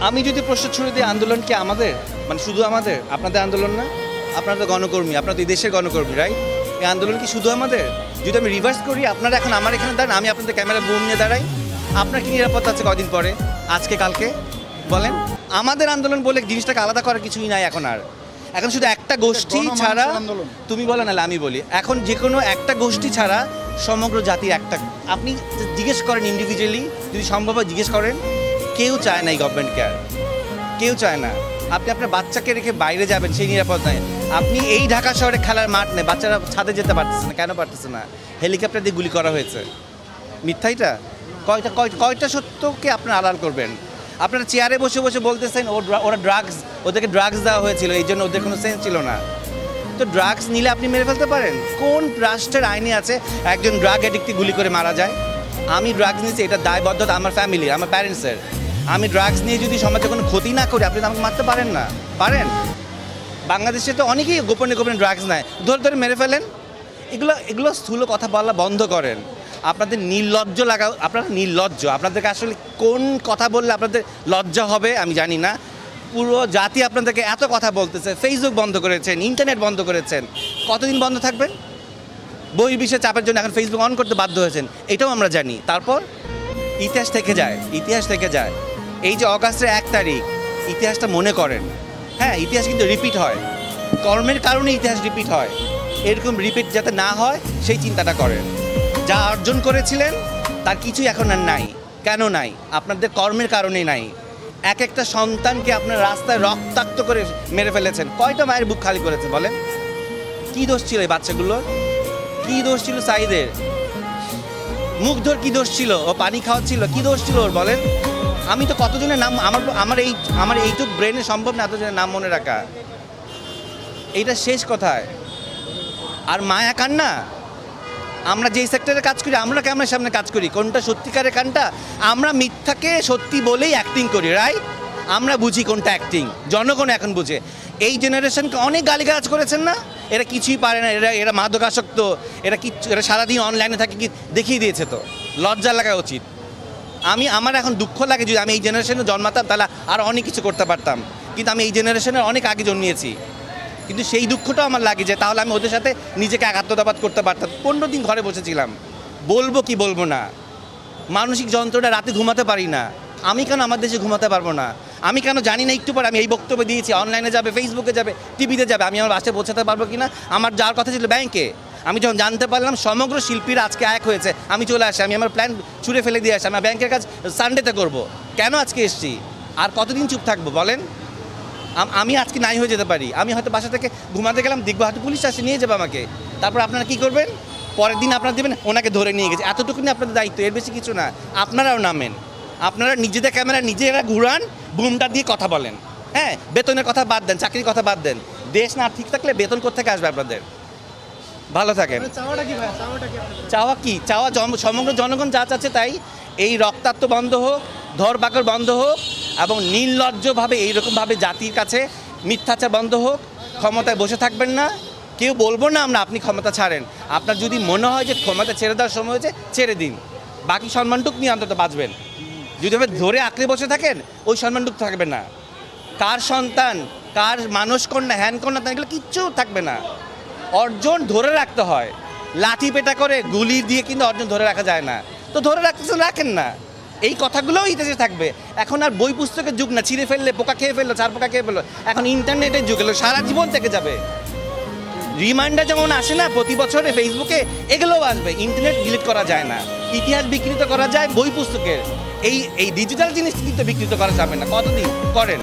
আমি যদি প্রশ্ন ছুড়ে দিই আন্দোলন কি আমাদের, মানে শুধু আমাদের, আপনাদের আন্দোলন না? আপনারা তো গণকর্মী, আপনারা এই দেশের গণকর্মী, রাইট? এই আন্দোলন কি শুধু আমাদের? যদি আমি রিভার্স করি, আপনারা এখন আমার এখানে দাঁড়ান, আমি আপনাদের ক্যামেরা বুম নিয়ে দাঁড়াই, আপনার কি নিরাপত্তা আছে কদিন পরে, আজকে কালকে? বলেন। আমাদের আন্দোলন বলে জিনিসটাকে আলাদা করার কিছুই নাই এখন আর। এখন শুধু একটা গোষ্ঠী ছাড়া, তুমি বলো নাহলে আমি বলি, এখন যে কোনো একটা গোষ্ঠী ছাড়া সমগ্র জাতির একটা, আপনি জিজ্ঞেস করেন ইন্ডিভিজুয়ালি, যদি সম্ভব হয় জিজ্ঞেস করেন, কেউ চায় না এই গভর্নমেন্টকে, আর কেউ চায় না। আপনি আপনার বাচ্চাকে রেখে বাইরে যাবেন, সেই নিরাপদ নয়। আপনি এই ঢাকা শহরে খেলার মাঠ নেই, বাচ্চারা ছাদে যেতে পারতেছে না, কেন পারতেছে না? হেলিকপ্টার দিয়ে গুলি করা হয়েছে। মিথ্যা এটা? কয়টা সত্যকে আপনারা আড়াল করবেন? আপনারা চেয়ারে বসে বসে বলতেছেন ওরা ড্রাগস, ওদেরকে ড্রাগস দেওয়া হয়েছিল, এই জন্য ওদের কোনো সেন্স ছিল না। তো ড্রাগস নিলে আপনি মেরে ফেলতে পারেন? কোন রাষ্ট্রের আইনে আছে একজন ড্রাগ অ্যাডিক্টকে গুলি করে মারা যায়? আমি ড্রাগস নিয়েছি, এটা দায়বদ্ধতা আমার ফ্যামিলির, আমার প্যারেন্টসের। আমি ড্রাগস নিয়ে যদি সমাজে কোনো ক্ষতি না করি, আপনি তো আমাকে মারতে পারেন না, পারেন? বাংলাদেশে তো অনেকেই গোপনে গোপনে ড্রাগস নেয়, ধরে ধরে মেরে ফেলেন। এগুলো স্থূল কথা বলা বন্ধ করেন। আপনাদের নির্লজ্জ লাগা, আপনারা নির্লজ্জ। আপনাদেরকে আসলে কোন কথা বললে আপনাদের লজ্জা হবে আমি জানি না। পুরো জাতি আপনাদেরকে এত কথা বলতেছে, ফেসবুক বন্ধ করেছেন, ইন্টারনেট বন্ধ করেছেন, কতদিন বন্ধ থাকবেন? বহির্বিশ্বের চাপের জন্য এখন ফেসবুক অন করতে বাধ্য হয়েছেন, এটাও আমরা জানি। তারপর ইতিহাস থেকে যায়, ইতিহাস থেকে যায়। এই যে অগাস্টের 1 তারিখ, ইতিহাসটা মনে করেন। হ্যাঁ, ইতিহাস কিন্তু রিপিট হয়, কর্মের কারণে ইতিহাস রিপিট হয়। এরকম রিপিট যাতে না হয় সেই চিন্তাটা করেন। যা অর্জন করেছিলেন তার কিছুই এখন আর নাই। কেন নাই? আপনাদের কর্মের কারণেই নাই। এক একটা সন্তানকে আপনার রাস্তায় রক্তাক্ত করে মেরে ফেলেছেন। কয়টা মায়ের বুক খালি করেছে বলেন? কী দোষ ছিল এই বাচ্চাগুলোর? কী দোষ ছিল সাইদের? মুগ্ধর কী দোষ ছিল? ও পানি খাওয়াচ্ছিল, কী দোষ ছিল ওর বলেন? আমি তো কতজনের নাম, আমার এইটুক ব্রেনে সম্ভব না এতজনের নাম মনে রাখা। এইটা শেষ কথায়। আর মায়া কান্না, আমরা যেই সেক্টরে কাজ করি, আমরা ক্যামেরার সামনে কাজ করি, কোনটা সত্যিকারের কানটা? আমরা মিথ্যাকে সত্যি বলেই অ্যাক্টিং করি, রাইট? আমরা বুঝি কোনটা অ্যাক্টিং, জনগণ এখন বুঝে। এই জেনারেশনকে অনেক গালিগালাজ করেছেন না? এরা কিছুই পারে না, এরা মাদকাসক্ত, এরা সারাদিন অনলাইনে থাকে, কি দেখিয়ে দিয়েছে। তো লজ্জা লাগা উচিত। আমার এখন দুঃখ লাগে, যদি আমি এই জেনারেশনে জন্মাতাম তাহলে আর অনেক কিছু করতে পারতাম, কিন্তু আমি এই জেনারেশনের অনেক আগে জন্মিয়েছি। কিন্তু সেই দুঃখটাও আমার লাগে যে তাহলে আমি ওদের সাথে নিজেকে একাত্মতাবাদ করতে পারতাম। 15 দিন ঘরে বসেছিলাম, বলবো কি বলবো না, মানসিক যন্ত্রণা, রাতে ঘুমাতে পারি না। আমি কেন আমার দেশে ঘুমাতে পারবো না? আমি কেন জানি না একটু পরে আমি এই বক্তব্য দিয়েছি, অনলাইনে যাবে, ফেসবুকে যাবে, টিভিতে যাবে, আমি আমার বাসায় পৌঁছাতে পারবো কি না? আমার যাওয়ার কথা ছিল ব্যাংকে। আমি যখন জানতে পারলাম সমগ্র শিল্পীরা আজকে এক হয়েছে, আমি চলে আসি, আমি আমার প্ল্যান ছুঁড়ে ফেলে দিয়ে আসি, আমি ব্যাংকের কাজ সানডেতে করবো। কেন আজকে এসছি? আর কতদিন চুপ থাকবো বলেন? আমি আজকে নাই হয়ে যেতে পারি। আমি হয়তো বাসা থেকে ঘুমাতে গেলাম, দেখবো হয়তো পুলিশ আসে, নিয়ে যাবে আমাকে। তারপর আপনারা কী করবেন? পরের দিন আপনারা দেবেন ওনাকে ধরে নিয়ে গেছে। এতটুকুনি আপনাদের দায়িত্ব, এর বেশি কিছু না। আপনারাও নামেন, আপনারা নিজেদের ক্যামেরা নিজেরা ঘুরান, বুমটা দিয়ে কথা বলেন। হ্যাঁ, বেতনের কথা বাদ দেন, চাকরির কথা বাদ দেন। দেশ না ঠিক থাকলে বেতন কোত্থেকে আসবে আপনাদের? ভালো থাকেন। চাওয়া কি? চাওয়া সমগ্র জনগণ যা চাচ্ছে তাই। এই রক্তাক্ত বন্ধ হোক, ধরপাকড় বন্ধ হোক, এবং নির্লজ্জভাবে এইরকমভাবে জাতির কাছে মিথ্যাচার বন্ধ হোক। ক্ষমতায় বসে থাকবেন না, কেউ বলবো না আমরা আপনি ক্ষমতা ছাড়েন। আপনার যদি মনে হয় যে ক্ষমতা ছেড়ে দেওয়ার সময় হয়েছে, ছেড়ে দিন, বাকি সম্মানটুক নিয়ে অন্তত বাঁচবেন। যদি আপনি ধরে আঁকড়ে বসে থাকেন, ওই সম্মানটুক থাকবে না। কার সন্তান, কার মানস কন্যা, হ্যান কন্যা, এগুলো কিচ্ছু থাকবে না। অর্জন ধরে রাখতে হয়, লাঠি পেটা করে গুলি দিয়ে কিন্তু অর্জন ধরে রাখা যায় না। তো ধরে রাখতেছেন, রাখেন না। এই কথাগুলোও ইতিহাসে থাকবে। এখন আর বই পুস্তকের যুগ না, ছিঁড়ে ফেললে পোকা খেয়ে ফেললো, চার পোকা খেয়ে ফেললো। এখন ইন্টারনেটের যুগ এলো, সারা জীবন থেকে যাবে। রিমাইন্ডার যেমন আসে না প্রতি বছরে ফেসবুকে, এগুলোও আসবে। ইন্টারনেট ডিলিট করা যায় না, ইতিহাস বিকৃত করা যায় বই পুস্তকের। এই ডিজিটাল জিনিস কিন্তু বিকৃত করা যাবে না। কতদিন করেন?